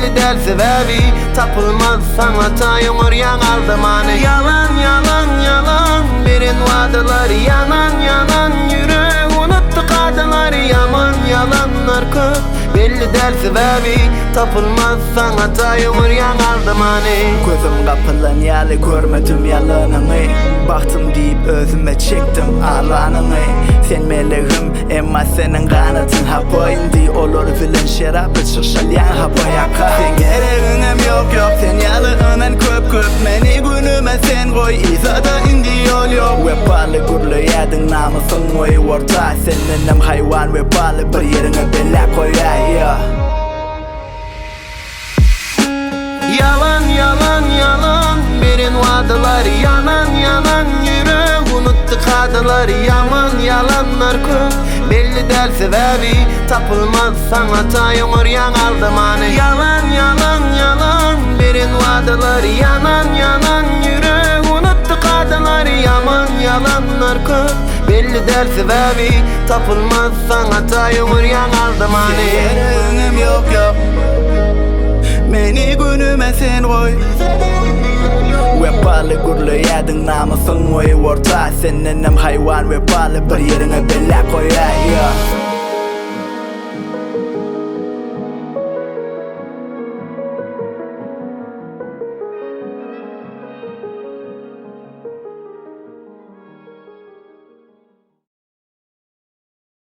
belli del sebebi. Tapılmaz sana tayımır yanaldım hani. Yalan yalan yalan birin vaadaları, yanan yanan yürü unuttu kadınları. Yaman yalanlar köp belli del sebebi. Tapılmaz sana tayımır yanaldım hani. Gözüm kapılan yalı görmedim yalanını. Baktım deyip özüme çektim alanını. Sen meleğim emma senin kanatın hapoyndi. Olur filan şerapı çıkşalyan hapoyaka. Sen gereğinem yok yok, sen yalığınan köp köp. Meni günüme sen koy, izada indi yol yok. Ve balı gurlu yedin namusun moy orta. Senin hayvan ve balı bir yerine bela koy ya. Yalan yalan yalan birin vaadaları, yanan yanan yürü unuttu kadınları. Yaman yalanlar köp belli del sebebi. Tapılmaz sana tayımır yanaldım hani. Yalan yalan yalan birin vaadaları, yanan yanan yürü unuttu kadınları. Yaman yalanlar köp belli del sebebi. Tapılmaz sana tayımır yanaldım hani. Yereğim yok yok, meni günüme sen koy. Ve balı gurlu yedin namusun moy orta. Senin hayvan ve balı bir yerine bela koy ya.